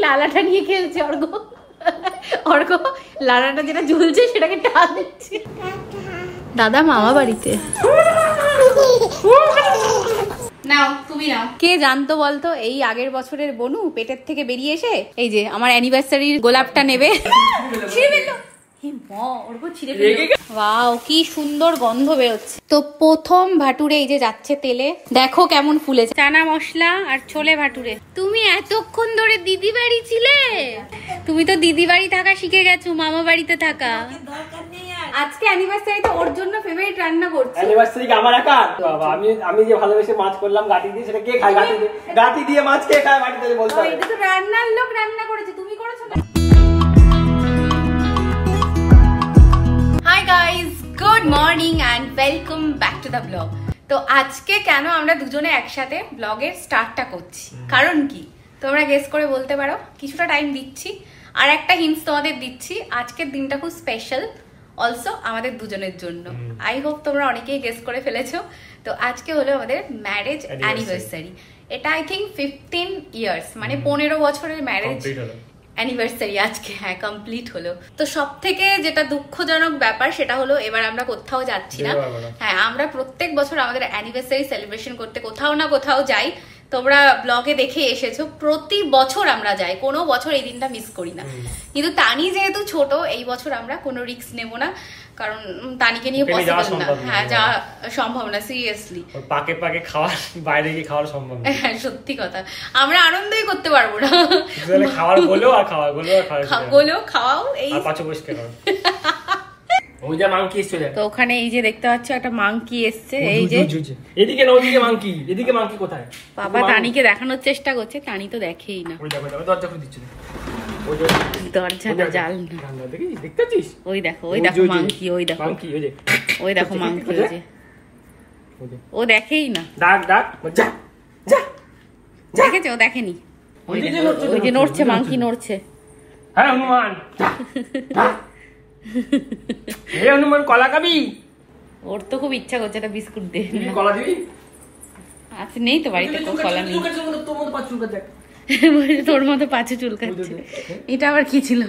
লালাটা নিয়ে খেলছে অর্ঘ। অর্ঘ লালাটা যেটা ঝুলছে সেটাকে টান দিচ্ছে। দাদা মামা বাড়িতে। নাও তুমি নাও। কে জানতো বলতো এই আগের বছরের বনু পেটের থেকে বেরিয়ে এসে এই যে আমার অ্যানিভার্সারির গোলাপটা নেবে। ওয়াও কি সুন্দর গন্ধ বেরোচ্ছে। তো প্রথম ভাটুরে এই যে যাচ্ছে তেলে, দেখো কেমন ফুলেছে। চানা মশলা আর ছোলে ভাটুরে। তুমি এতক্ষণ ধরে দিদি বাড়ি ছিলে? তুমি তো দিদি বাড়ি থাকা শিখে গেছো, মামা বাড়িতে থাকা। আজকে অ্যানিভার্সারি তো ওর জন্য ফেভারিট রান্না করছি। অ্যানিভার্সারি কি আমার একা? বাবা আমি যে ভালোবেসে মাছ করলাম গাটি দিয়ে, সেটা কে খায়? গাটি দিয়ে মাছ কে খায় বাড়িতে বলতে হবে। এটা তো রান্নার লোক রান্না করেছে, তুমি করেছো না। Hi guys, good morning and welcome back to the blog. তো আজকে কেন আমরা দুজনে একসাথে ব্লগের স্টার্টটা করছি, কারণ কি তোমরা গেস করে বলতে পারো। কিছুটা টাইম দিচ্ছি, আর একটা হিন্টস তোমাদের দিচ্ছি। আজকের দিনটা খুব স্পেশাল অলসো আমাদের দুজনের জন্য। আই হোপ তোমরা অনেকেই গেস করে ফেলেছো। তো আজকে হলো আমাদের ম্যারেজ অ্যানিভার্সারি। এটা আই থিঙ্ক 15 ইয়ার্স, মানে 15 বছরের ম্যারেজ অ্যানিভার্সারি আজকে, হ্যাঁ কমপ্লিট হলো। তো সব থেকে যেটা দুঃখজনক ব্যাপার সেটা হলো এবার আমরা কোথাও যাচ্ছি না। হ্যাঁ, আমরা প্রত্যেক বছর আমাদের অ্যানিভার্সারি সেলিব্রেশন করতে কোথাও না কোথাও যাই। তোমরা ব্লগে দেখে এসেছো প্রতি বছর আমরা যাই, কোনো বছর এই দিনটা মিস করি না। কিন্তু তানি যেহেতু ছোট, এই বছর আমরা কোনো রিস্ক নেব না, কারণ তানিকে নিয়ে পসিবল না। হ্যাঁ, যা সম্ভব না, সিরিয়াসলি। পাকে পাকে খাওয়ার বাইরে গিয়ে খাওয়ার সম্ভব না। হ্যাঁ সত্যি কথা, আমরা আনন্দই করতে পারবো না। খাওয়ার বলেও আর খাওয়া বলেও খাওয়াও এই পাঁচ পরিষ্কার করো। ওই যে মাংকি এসছে, তো ওখানে এই যে দেখতে পাচ্ছ একটা মাংকি এসছে। এই যে এদিকে না, ওইদিকে মাংকি। এদিকে মাংকি কোথায়? বাবা তানিকে দেখানোর চেষ্টা করছে, তানি তো দেখেই না। ওই দেখো দরজা খুলে দিচ্ছে, দরজাটা জাল না, দেখতে পাচ্ছিস? ওই দেখো মাংকি, ওই দেখো মাংকি, ওই দেখো মাংকি, ওই যে ও দেখেই না। ডাক যা যা দেখেছে? ও দেখেনি। ওই যে নড়ছে মাংকি, নড়ছে। হ্যাঁ হনুমান, হে হনুমান কলা খাবি? ওর তো খুব ইচ্ছা করছে একটা বিস্কুট দে। কলা দিবি? আচ্ছা নেই তো বাড়িতে, কলা নেই। তোর মতো পাঁচু চুলকাচ্ছে। এটা আবার কি ছিল?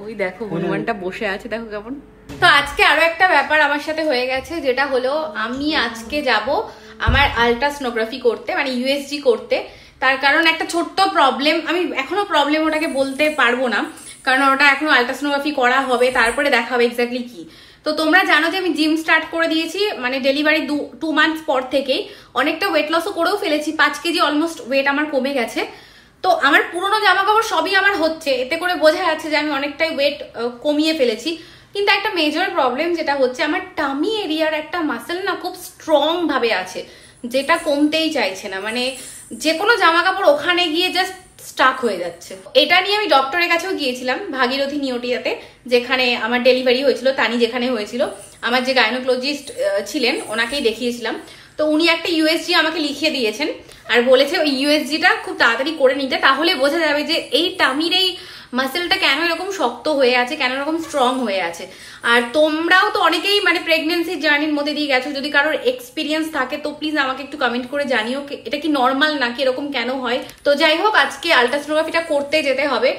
ওই দেখো হনুমানটা বসে আছে, দেখো কেমন। তো আজকে আরো একটা ব্যাপার আমার সাথে হয়ে গেছে, যেটা হলো আমি আজকে যাব আমার আল্ট্রাসোনোগ্রাফি করতে, মানে ইউএসজি করতে। তার কারণ একটা ছোট্ট প্রবলেম, আমি এখনো প্রবলেম ওটাকে বলতে পারবো না, কারণ ওটা এখনো আল্ট্রাসোনোগ্রাফি করা হবে, তারপরে দেখা হবে এক্স্যাক্টলি কি। তো তোমরা জানো যে আমি জিম স্টার্ট করে দিয়েছি, মানে ডেলিভারি 2 মান্থস পর থেকেই। অনেকটা ওয়েট লসও করেও ফেলেছি, 5 কেজি অলমোস্ট ওয়েট আমার কমে গেছে। তো আমার পুরোনো জামা কাপড় সবই আমার হচ্ছে, এতে করে বোঝা যাচ্ছে যে আমি অনেকটাই ওয়েট কমিয়ে ফেলেছি। কিন্তু একটা মেজর প্রবলেম যেটা হচ্ছে, আমার টামি এরিয়ার একটা মাসেল না খুব স্ট্রং ভাবে আছে, যেটা কমতেই চাইছে না। মানে যে কোনো জামা কাপড় ওখানে গিয়ে জাস্ট স্টাক হয়ে যাচ্ছে। এটা নিয়ে আমি ডক্টরের কাছেও গিয়েছিলাম, ভাগীরথী নিউটিয়াতে, যেখানে আমার ডেলিভারি হয়েছিল, তানি যেখানে হয়েছিল। আমার যে গাইনোকোলজিস্ট ছিলেন ওনাকেই দেখিয়েছিলাম। তো উনি একটা ইউএসজি আমাকে লিখিয়ে দিয়েছেন, আর বলেছে ওই ইউএসজিটা খুব তাড়াতাড়ি করে নিতে, তাহলে বোঝা যাবে যে এই টামির এই মাসেলটা কেন এরকম শক্ত হয়ে আছে, কেন এরকম স্ট্রং হয়ে আছে। আর তোমরাও তো অনেকেই মানে প্রেগনেন্সি জার্নির মধ্যে দিয়ে গেছো, যদি কারোর এক্সপিরিয়েন্স থাকে তো প্লিজ আমাকে একটু কমেন্ট করে জানিও এটা কি নর্মাল নাকি এরকম কেন হয়। তো যাই হোক, আজকে আল্ট্রাসোনোগ্রাফিটা করতে যেতে হবে।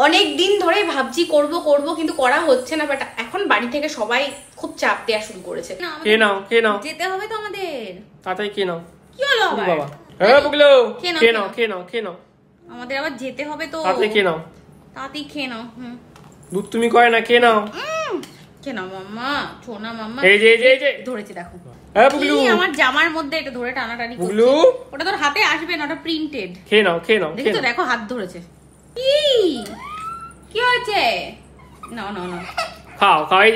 অনেক দিন ধরে ভাবছি করব কিন্তু করা হচ্ছে না। বাট এখন বাড়ি থেকে সবাই খুব চাপ দেওয়া শুরু করেছে। কে নাও যেতে হবে তো আমাদের, তাড়াতাড়ি কে নাও। কি হলো বাবা? হ্যাঁ বুগলো, কে নাও আমাদের আবার যেতে হবে তো। তাড়াতাড়ি কে নাও, তাড়াতাড়ি খেয়ে নাও। দুধ তুমি কয় না, কে নাও। কে নাও মাম্মা, ছোনা মাম্মা। এই যে ধরেছে দেখো। হ্যাঁ বুগলু, আমার জামার মধ্যে এটা ধরে টানাটানি করছে। বুগলু ওটা তোর হাতে আসবে না, ওটা প্রিন্টেড। কে নাও দেখো, দেখো হাত ধরেছে। কি হয়েছে? না খাও এই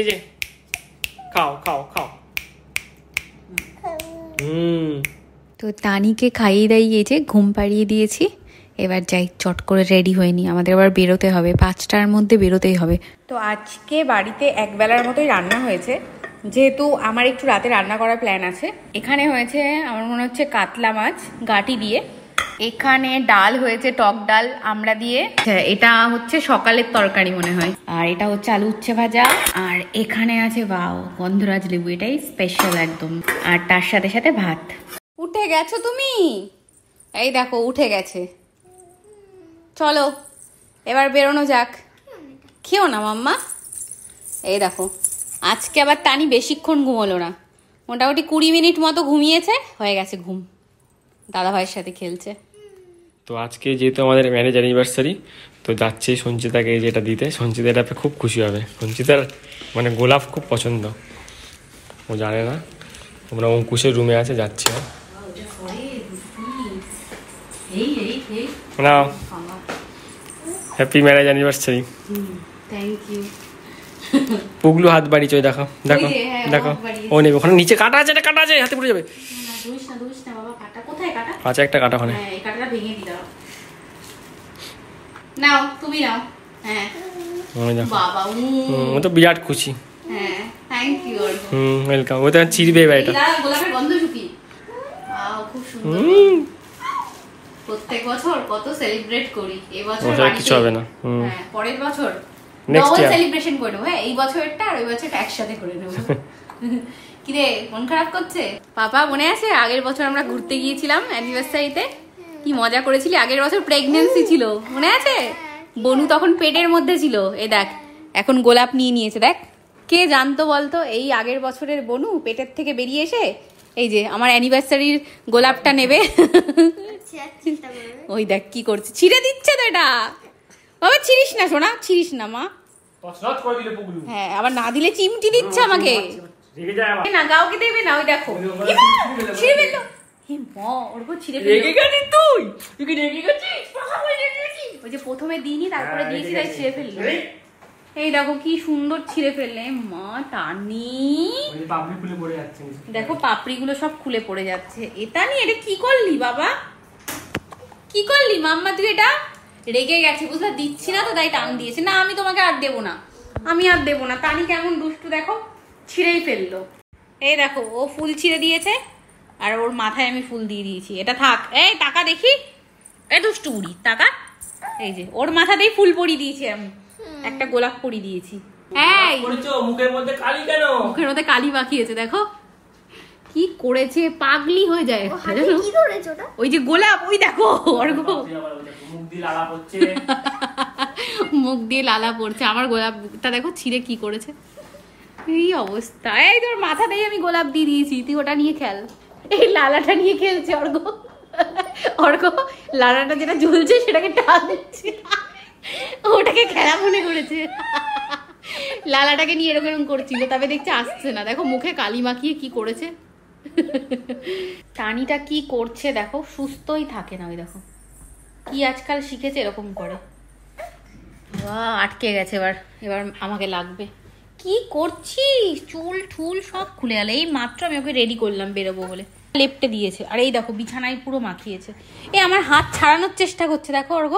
যে খাও। তো তানিকে খাইয়ে দাইয়েছে, ঘুম পাড়িয়ে দিয়েছি। এবার যাই চট করে রেডি হয়ে নি, আমাদের আবার বেরোতে হবে, 5টার মধ্যে বেরোতেই হবে। তো আজকে বাড়িতে একবেলার মতোই রান্না হয়েছে, যেহেতু আমার একটু রাতে রান্না করার প্ল্যান আছে। এখানে হয়েছে আমার মনে হচ্ছে কাতলা মাছ গাটি দিয়ে, এখানে ডাল হয়েছে টক ডাল আমড়া দিয়ে, এটা হচ্ছে সকালের তরকারি মনে হয়, আর এটা হচ্ছে আলু উচ্ছে ভাজা, আর এখানে আছে বাও গন্ধরাজ লেবু, এটাই স্পেশাল একদম, আর তার সাথে সাথে ভাত। উঠে গেছো তুমি? এই দেখো উঠে গেছে। চলো এবার বেরোনো যাক। খেও না মাম্মা। এই দেখো আজকে আবার টানি বেশিক্ষণ ঘুমোলো না, মোটামুটি 20 মিনিট মতো ঘুমিয়েছে, হয়ে গেছে ঘুম। দাদা ভাইয়ের সাথে খেলছে। তো আজকে যেহেতু আমাদের ম্যারেজ অ্যানিভার্সারি, তো যাচ্ছে সঞ্চিতাকে যেটা দিতে। সঞ্চিতা এটা খুব খুশি হবে। সঞ্চিতার মানে গোলাপ খুব পছন্দ, ও জানে না। আমরা অঙ্কুশের রুমে আছে, যাচ্ছি। না, happy marriage anniversary. Thank you. Puglu হাত বাড়িয়েছে, ওই দেখো দেখো দেখো, ও নেবে। ওখানে নিচে কাটা আছে, এটা কাটা আছে, হাতে পড়ে যাবে। আচ্ছা একটা কাটা ওখানে। নাও তুমি নাও। হ্যাঁ বাবা ও তো বিরাট খুশি। হ্যাঁ থ্যাংক ইউ। ওয়েলকাম। ও তো চিরবে এবার এটা। গোলাপের গন্ধ শুকি। খুব সুন্দর। প্রত্যেক বছর কত সেলিব্রেট করি, এবছর কিছু হবে না। হ্যাঁ পরের বছর নেক্সট ডবল ইয়ার সেলিব্রেশন করে নেবো। হ্যাঁ এই বছরটা আর ওই বছরটা একসাথে করে নেবো। কি রে মন খারাপ করছে? পাপা মনে আছে আগের বছর আমরা ঘুরতে গিয়েছিলাম অ্যানিভার্সারিতে, কি মজা করেছিলি? আগের বছর প্রেগন্যান্সি ছিল মনে আছে? বনু তখন পেটের মধ্যে ছিল। এই দেখ এখন গোলাপ নিয়ে নিয়েছে, দেখ। কে জানতো বলতো এই আগের বছরের বনু পেটের থেকে বেরিয়ে এসে এই যে আমার অ্যানিভার্সারির গোলাপটা নেবে। ওই দেখ কি করছে, ছিঁড়ে দিচ্ছে তো এটা। বাবা ছিড়িস না সোনা, ছিড়িস না মা। হ্যাঁ আবার না দিলে চিমটি দিচ্ছে আমাকে। না কাউকে দেবে না। ওই দেখো ছিঁড়ে ফেললো। ওই যে প্রথমে দিইনি, তারপরে দিয়েছি, তাই ছিঁড়ে ফেললো। এই দেখো কি সুন্দর ছিঁড়ে ফেললে মা টানি। দেখো পাপড়ি গুলো সব খুলে পড়ে যাচ্ছে। এটা নিয়ে এটা কি করলি বাবা? কি করলি মাম্মা তুই? এটা রেগে গেছে বুঝলা, দিচ্ছি না তো তাই টান দিয়েছে। না আমি তোমাকে আর দেবো না, আমি আর দেবো না। টানি কেমন দুষ্টু দেখো, ছিঁড়েই ফেললো। এই দেখো ও ফুল ছিঁড়ে দিয়েছে আর ওর মাথায় আমি ফুল দিয়ে দিয়েছি। এটা থাক। এই টাকা দেখি, এ দুষ্টু বুড়ি টাকা। এই যে ওর মাথাতেই ফুল পরিয়ে দিয়েছি আমি, একটা গোলাপ পরিয়ে দিয়েছি। মুখের মধ্যে কালি কেন? মুখের মধ্যে কালি মাখিয়েছে দেখো কি করেছে, পাগলি হয়ে যায়। ওই যে গোলাপ, ওই দেখো মুখ দিয়ে লালা পড়ছে। আমার গোলাপটা দেখো ছিঁড়ে কি করেছে, এই অবস্থা। এই তোর মাথাতেই আমি গোলাপ দিয়ে দিয়েছি, তুই ওটা নিয়ে খেল। এই লালাটা নিয়ে খেলছে অর্ঘ। অর্ঘ লালাটা যেটা ঝুলছে সেটাকে টানছে, ওটাকে খেলা মনে করেছে। লালাটাকে নিয়ে এরকম এরকম করছিল, তবে দেখছে আসছে না। দেখো মুখে কালি মাখিয়ে কি করেছে। টানিটা কি করছে দেখো, সুস্থই থাকে না। ওই দেখো কি আজকাল শিখেছে এরকম করে। আটকে গেছে, এবার এবার আমাকে লাগবে। কি করছিস? চুল ঠুল সব খুলে গেল। এই মাত্র আমি ওকে রেডি করলাম বেরোবো বলে, লেপটে দিয়েছে। আর এই দেখো বিছানায় পুরো মাখিয়েছে। এই আমার হাত ছাড়ানোর চেষ্টা করছে দেখো অর্ঘ।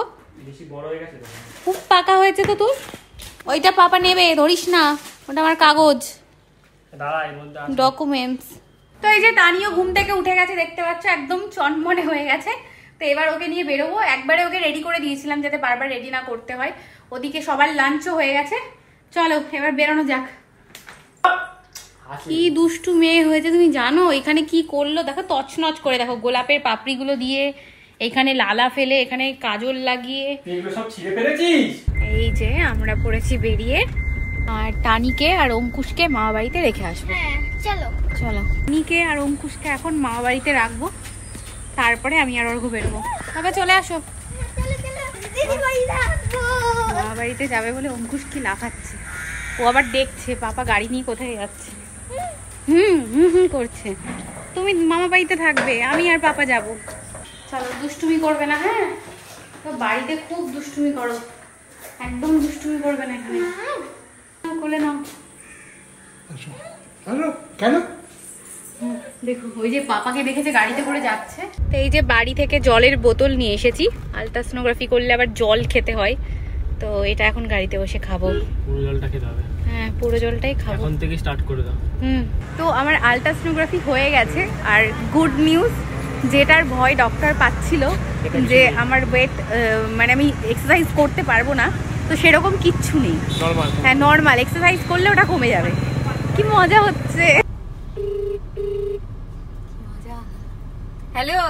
খুব পাকা হয়েছে তো তোর। ওইটা পাপা নেবে, ধরিস না, ওটা আমার কাগজ, ডকুমেন্টস। তো এই যে তানিও ঘুম থেকে উঠে গেছে দেখতে পাচ্ছ, একদম চনমনে হয়ে গেছে। তো এবার ওকে নিয়ে বেরোবো। একবারে ওকে রেডি করে দিয়েছিলাম যাতে বারবার রেডি না করতে হয়। ওদিকে সবার লাঞ্চও হয়ে গেছে। চলো এবার বেরোনো যাক। কি দুষ্টু মেয়ে হয়েছে তুমি জানো? এখানে কি করলো দেখো, তছনছ করে দেখো, গোলাপের পাপড়িগুলো দিয়ে এখানে লালা ফেলে, এখানে কাজল লাগিয়ে। এই যে আমরা পড়েছি বেরিয়ে, আর টানিকে আর অঙ্কুশকে মামা বাড়িতে রেখে আসবো। চলো চলো, টানিকে আর অঙ্কুশকে এখন মামা বাড়িতে রাখবো, তারপরে আমি আর অর্ঘ বেরোবো। বাবা চলে আসো। মামা বাড়িতে যাবে বলে অঙ্কুশ কি লাফাচ্ছে। ও আবার দেখছে পাপা গাড়ি নিয়ে কোথায় যাচ্ছে। হুম হুম হুম করছে। তুমি মামা বাড়িতে থাকবে, আমি আর পাপা যাব। চলো দুষ্টুমি করবে না। হ্যাঁ তো বাড়িতে খুব দুষ্টুমি করো, একদম দুষ্টুমি করবে না এখানে। কোলে নাও। কেন? দেখো ওই যে পাপাকে দেখেছে গাড়িতে করে যাচ্ছে। তো এই যে বাড়ি থেকে জলের বোতল নিয়ে এসেছি, আলট্রাসোনোগ্রাফি করলে আবার জল খেতে হয়, তো এটা এখন গাড়িতে বসে খাবো। পুরো জলটা খেতে হবে। হ্যাঁ পুরো জলটাই খাবো। এখন থেকে স্টার্ট করে দাও। তো আমার আলট্রাসোনোগ্রাফি হয়ে গেছে, আর গুড নিউজ, যেটার ভয় ডক্টর পাচ্ছিল যে আমার ওয়েট মানে আমি এক্সারসাইজ করতে পারবো না, তো সেরকম কিচ্ছু নেই। হ্যাঁ নর্মাল এক্সারসাইজ করলে ওটা কমে যাবে। কি মজা হচ্ছে। হ্যালো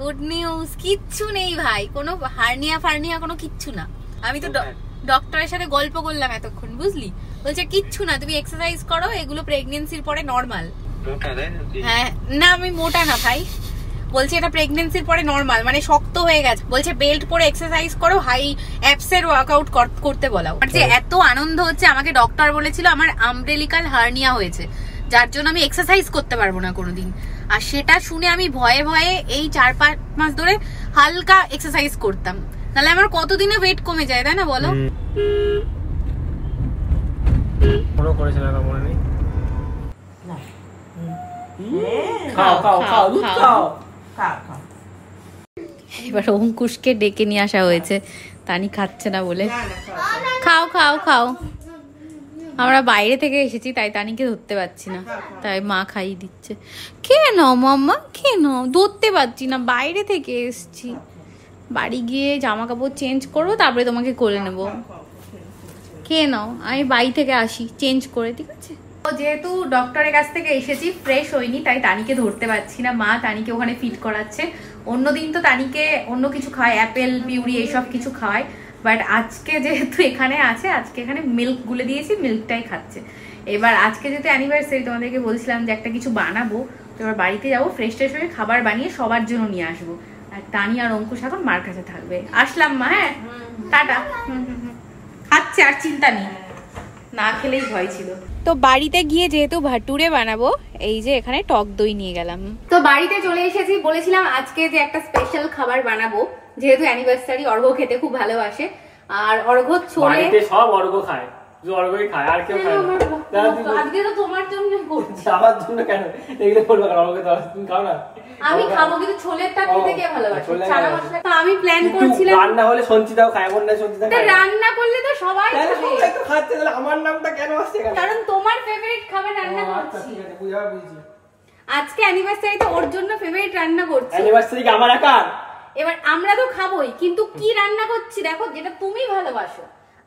গুড নিউজ, কিচ্ছু নেই ভাই, কোনো হার্নিয়া ফার্নিয়া কোনো কিচ্ছু না। আমি তো ডক্টরের সাথে গল্প করলাম এতক্ষণ, বুঝলি? বলছে কিচ্ছু না, তুমি এক্সারসাইজ করো, এগুলো প্রেগন্যান্সির পরে নরমাল। হ্যাঁ না, আমি মোটা না ভাই, বলছে এটা প্রেগন্যান্সির পরে নরমাল, মানে শক্ত হয়ে গেছে। বলছে বেল্ট পরে এক্সারসাইজ করো, হাই অ্যাপসের ওয়ার্কআউট করতে বলা। আর যে এত আনন্দ হচ্ছে, আমাকে ডক্টর বলেছিল আমার আমব্রেলিকাল হার্নিয়া হয়েছে, যার জন্য আমি এক্সারসাইজ করতে পারবো না কোনোদিন। আর সেটা শুনে আমি ভয়ে ভয়ে এই 4-5 মাস ধরে হালকা এক্সারসাইজ করতাম, তাহলে আমার কতদিনে ওয়েট কমে যায়, তাই না বলো? ফলো করেছিল না, মনে নেই। খাও খাও খাও, দুধ খাও। এবার অঙ্কুশকে ডেকে নিয়ে আসা হয়েছে, তানি খাচ্ছে না বলে। খাও খাও খাও, আমরা বাইরে থেকে এসেছি তাই তানিকে ধরতে পারছি না, তাই মা খাইয়ে দিচ্ছে। খেয়ে নাও মাম্মা, খেয়ে নাও, ধরতে পারছি না, বাইরে থেকে এসছি। বাড়ি গিয়ে জামা কাপড় চেঞ্জ করবো, তারপরে তোমাকে কোলে নেবো। খেয়ে নাও, আমি বাড়ি থেকে আসি চেঞ্জ করে, ঠিক আছে? যেহেতু ডক্টরের কাছ থেকে এসেছি, ফ্রেশ হইনি, তাই তানিকে ধরতে পারছি না। মা তানিকে ওখানে ফিট করাচ্ছে। অন্যদিন তো তানিকে অন্য কিছু খাওয়ায়, অ্যাপেল পিউরি এইসব কিছু খাওয়ায়, বাট আজকে যেহেতু এখানে আছে, আজকে এখানে মিল্ক গুলে দিয়েছি, মিল্কটাই খাচ্ছে। এবার আজকে যেহেতু অ্যানিভার্সারি, তোমাদেরকে বলছিলাম যে একটা কিছু বানাবো, তো এবার বাড়িতে যাবো, ফ্রেশ ট্রেশ হয়ে খাবার বানিয়ে সবার জন্য নিয়ে আসবো। আর তানি আর অঙ্কুশ এখন মার কাছে থাকবে। আসলাম মা, হ্যাঁ টাটা। খাচ্ছে, আর চিন্তা নেই, না খেলেই ভয় ছিল। তো বাড়িতে গিয়ে যেহেতু ভাটুরে বানাবো, এই যে এখানে টক দই নিয়ে গেলাম। তো বাড়িতে চলে এসেছি, বলেছিলাম আজকে যে একটা স্পেশাল খাবার বানাবো, যেহেতু অ্যানিভার্সারি। অর্ঘ খেতে খুব ভালোবাসে, আর অর্ঘ ছোলে সব অর্ঘ খায়, শুধু অর্ঘই খায়, আর কেউ খায় না। আজকে তো তোমার জন্য করছি। আমার জন্য কেন? এগুলো বলবো কেন? অর্ঘ তো তুমি খাও না। আমি খাবো, কিন্তু ছোলেরটা খেতে কে ভালোবাসে? চানা মশলা। তো আমি প্ল্যান করছিলাম রান্না হলে সঞ্চিতাও খায়, এমন না সঞ্চিতা খায়। রান্না করলে তো সবাই খাবে। সবাই তো খাচ্ছে, তাহলে আমার নামটা কেন আসছে এখানে? কারণ তোমার ফেভারিট খাবার রান্না করছি। ঠিক আছে, বুঝেছি। আজকে অ্যানিভার্সারিতে ওর জন্য ফেভারিট রান্না করছি। অ্যানিভার্সারি কি আমার একার? এবার আমরা তো খাবোই, কিন্তু কি রান্না করছি দেখো, যেটা তুমি ভালোবাসো।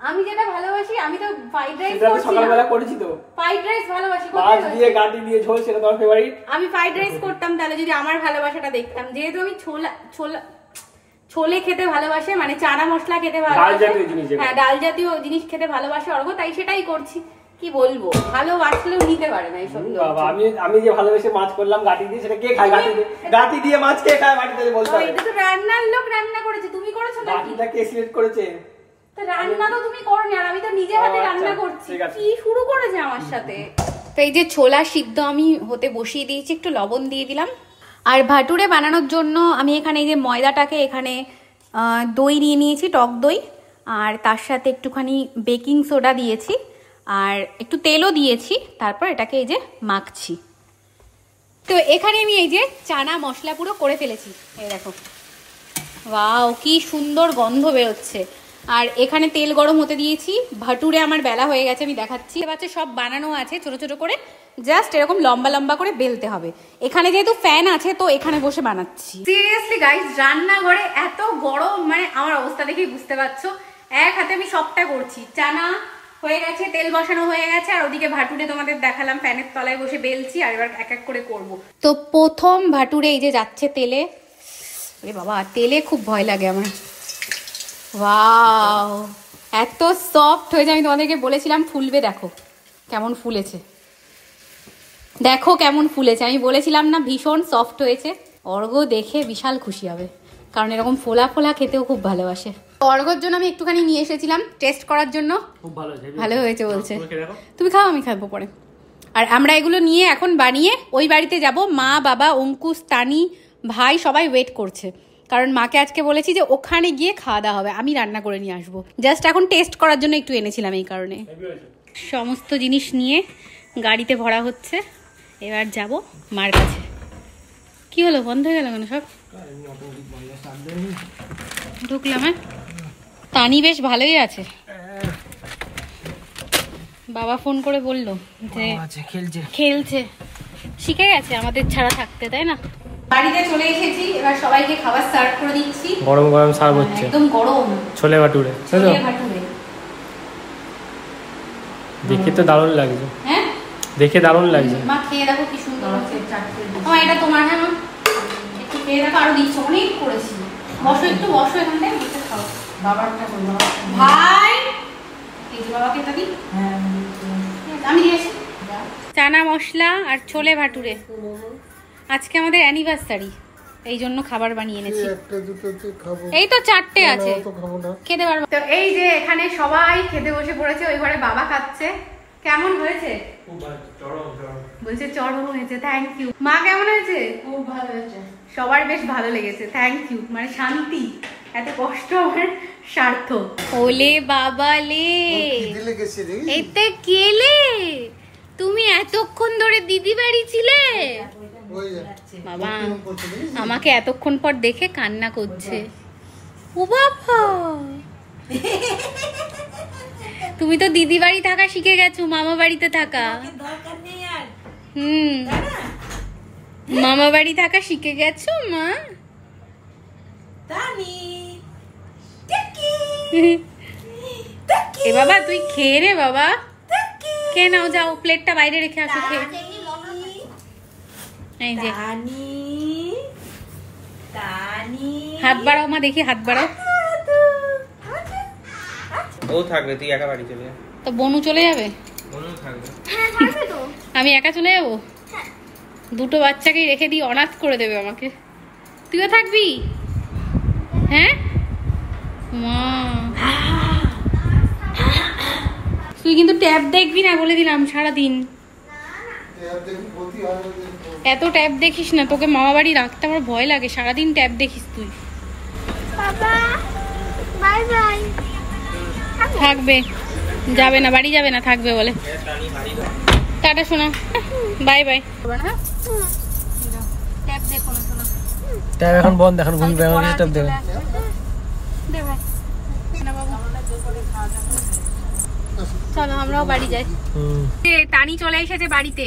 আমি যেটা ভালোবাসি, আমি তো ফ্রাইড রাইস করছি, সকালবেলা করেছি তো। ফ্রাইড রাইস ভালোবাসি, মাছ দিয়ে গাটি দিয়ে ঝোল, সেটা তোমার ফেভারিট। আমি ফ্রাইড রাইস করতাম, তাহলে যদি আমার ভালোবাসাটা দেখতাম। যেহেতু আমি ছোলে খেতে ভালোবাসে, মানে চানা মশলা খেতে ভালোবাসে, হ্যাঁ ডাল জাতীয় জিনিস খেতে ভালোবাসে অর্ঘ, তাই সেটাই করছি। কি বলবো, ভালোবাসলেও নিতে পারে না এইসব। বাবা, আমি যে ভালোবেসে মাছ করলাম গাটি দিয়ে, সেটা কে খায়? গাটি দিয়ে মাছ কে খায়? বাটিতে বলতে হবে। এটা তো রান্নার লোক রান্না করেছে, তুমি করেছো না? গাটিটা কে সিলেক্ট করেছে? তো রান্না তো তুমি করোনি, আর আমি তো নিজে হাতে রান্না করছি। কি শুরু করেছে আমার সাথে? তো এই যে ছোলা সিদ্ধ আমি হতে বসিয়ে দিয়েছি, একটু লবণ দিয়ে দিলাম। আর ভাটুরে বানানোর জন্য আমি এখানে এই যে ময়দাটাকে, এখানে দই নিয়ে নিয়েছি, টক দই, আর তার সাথে একটুখানি বেকিং সোডা দিয়েছি, আর একটু তেলও দিয়েছি। তারপর এটাকে এই যে মাখছি। তো এখানে আমি এই যে চানা মশলা পুরো করে ফেলেছি, এই দেখো। ওয়াও, কি সুন্দর গন্ধ বেরোচ্ছে। আর এখানে তেল গরম হতে দিয়েছি। ভাটুরে আমার বেলা হয়ে গেছে, আমি দেখাচ্ছি। বাচ্চা সব বানানো আছে ছোট ছোট করে, জাস্ট এরকম লম্বা লম্বা করে বেলতে হবে। এখানে যেহেতু ফ্যান আছে, তো এখানে বসে বানাচ্ছি। সিরিয়াসলি গাইস, রান্নাঘরে এত গরম, মানে আমার অবস্থা দেখেই বুঝতে পারছো। এক হাতে আমি সবটা করছি। চানা হয়ে গেছে, তেল বসানো হয়ে গেছে, আর ওদিকে ভাটুরে তোমাদের দেখালাম ফ্যানের তলায় বসে বেলছি। আর এবার এক এক করে করব। তো প্রথম ভাটুরে এই যে যাচ্ছে তেলে। আরে বাবা, তেলে খুব ভয় লাগে আমার। ওয়াও, এত সফট হয়েছে। আমি তোমাদেরকে বলেছিলাম ফুলবে, দেখো কেমন ফুলেছে, দেখো কেমন ফুলেছে। আমি বলেছিলাম না ভীষণ সফট হয়েছে। অর্ঘ দেখে বিশাল খুশি হবে, কারণ এরকম ফোলা ফোলা খেতেও খুব ভালোবাসে। অর্ঘর জন্য আমি একটুখানি নিয়ে এসেছিলাম টেস্ট করার জন্য। ভালো হয়েছে বলছে। তুমি খাও, আমি খাবো পরে। আর আমরা এগুলো নিয়ে এখন বানিয়ে ওই বাড়িতে যাব। মা, বাবা, অঙ্কুশ, তানি, ভাই সবাই ওয়েট করছে, কারণ মাকে আজকে বলেছি যে ওখানে গিয়ে খাওয়া দাওয়া হবে, আমি রান্না করে নিয়ে আসবো। জাস্ট এখন টেস্ট করার জন্য একটু এনেছিলাম, এই কারণে। সমস্ত জিনিস নিয়ে গাড়িতে ভরা হচ্ছে, এবার যাব মার কাছে। কি হলো, বন্ধ হয়ে গেল কেন সব? ঢুকলাম। হ্যাঁ, তানি বেশ ভালোই আছে। বাবা ফোন করে বললো যে খেলছে, শিখে গেছে আমাদের ছাড়া থাকতে, তাই না? বাড়িতে চলে এসেছি, এবার সবাইকে খাবার সার্ভ করে দিচ্ছি। গরম গরম সার্ভ হচ্ছে, একদম গরম ছোলে ভাটুরে। দেখে তো দারুণ লাগছে। হ্যাঁ, দেখে দারুণ লাগছে। মা খেয়ে দেখো কি সুন্দর হচ্ছে। এটা তোমার? হ্যাঁ মা, একটু খেয়ে দেখো, আরো দিচ্ছ, অনেক করেছি। বসো একটু, বসো এখানটায়, বসে খাও। বাবারটা কই, বাবা ভাই এই যে বাবাকে এটা দিই, হ্যাঁ আমি দিয়েছি। চানা মশলা আর ছোলে ভাটুরে। আজকে আমাদের অ্যানিভার্সারি, এই জন্য খাবার বানিয়ে এনেছি। এই তো 4টে আছে, খেতে পারবো। তো এই যে এখানে সবাই খেতে বসে পড়েছে, ওই ঘরে বাবা খাচ্ছে। কেমন হয়েছে? বলছে চরম হয়েছে। Thank you. মা কেমন হয়েছে? খুব ভালো হয়েছে। সবার বেশ ভালো লেগেছে, থ্যাংক ইউ। মানে শান্তি, এত কষ্ট আমার সার্থক। ওলে বাবা লে, এতে কেলে তুমি এতক্ষণ ধরে দিদি বাড়ি ছিলে? বাবা আমাকে এতক্ষণ পর দেখে কান্না করছে। ও বাবা, তুমি তো দিদি বাড়ি থাকা শিখে গেছো, মামা বাড়িতে থাকা। মামা বাড়ি থাকা শিখে গেছো মা। এ বাবা তুই খেয়ে রে বাবা, খেয়ে নাও, যাও প্লেটটা বাইরে রেখে আসো খেয়ে। এই যে হাত বাড়াও মা, দেখি হাত বাড়াও। ও থাকবে, তুই একা বাড়ি চলে যা। তো বনু চলে যাবে? বনু থাকবে। আমি একা চলে যাবো? দুটো বাচ্চাকেই রেখে দিই, অনাথ করে দেবে আমাকে। তুইও থাকবি? হ্যাঁ মা, তুই কিন্তু ট্যাব দেখবি না বলে দিলাম সারাদিন। এত ট্যাব দেখিস না, তোকে মামা বাড়ি রাখতে আমার ভয় লাগে, সারাদিন ট্যাব দেখিস তুই। থাকবে, যাবে না, বাড়ি যাবে না, থাকবে বলে। টাটা শোনা, বাই বাই। ট্যাব দেখো না, শোনা ট্যাব এখন বন্ধ, এখন ঘুম পাবে না। ট্যাব দেখো দে ভাই না বাবু, চলো আমরাও বাড়ি যাই। টানি চলে এসেছে বাড়িতে,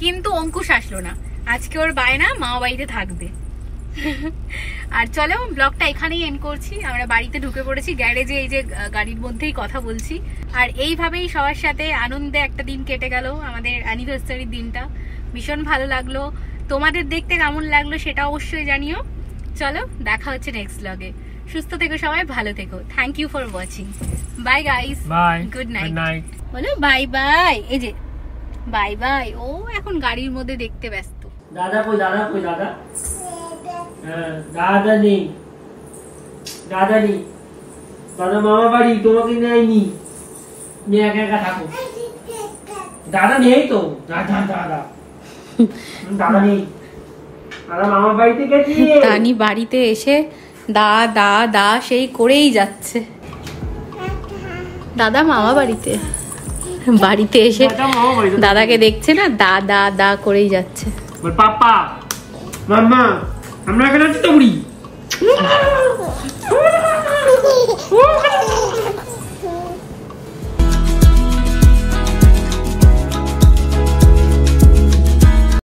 কিন্তু অঙ্কুশ আসলো না। আজকে ওর বায়না মামা বাড়িতে থাকবে। আর চলো ব্লগটা এখানেই এন্ড করছি। আমরা বাড়িতে ঢুকে পড়েছি, গ্যারেজে এই যে গাড়ির মধ্যেই কথা বলছি। আর এইভাবেই সবার সাথে আনন্দে একটা দিন কেটে গেল, আমাদের অ্যানিভার্সারির দিনটা। ভীষণ ভালো লাগলো। তোমাদের দেখতে কেমন লাগলো সেটা অবশ্যই জানিও। চলো দেখা হচ্ছে নেক্সট ব্লগে। সুস্থ থেকো সবাই, ভালো থেকো। Thank you for watching. Bye guys, bye, good good night. Night. বলো বাই বাই। এই যে বাই বাই। ও এখন গাড়ির মধ্যে দেখতে ব্যস্ত। দাদা কই, দাদা কই, দাদা? হ্যাঁ, দাদা নেই, দাদা নেই। দাদা মামা বাড়ি, তোমাকে নেয়নি, তুমি একা একা থাকো। দাদা নেই তো, দাদা দাদা দাদা নেই, দাদা মামা বাড়িতে গেছি। তানি বাড়িতে এসে দা দা দা সেই করেই যাচ্ছে। দাদা মামা বাড়িতে, বাড়িতে এসে দাদাকে দেখছে না, দা দা দা করেই যাচ্ছে। পাপা মাম্মা আমরা এখানে আছি তো বুড়ি।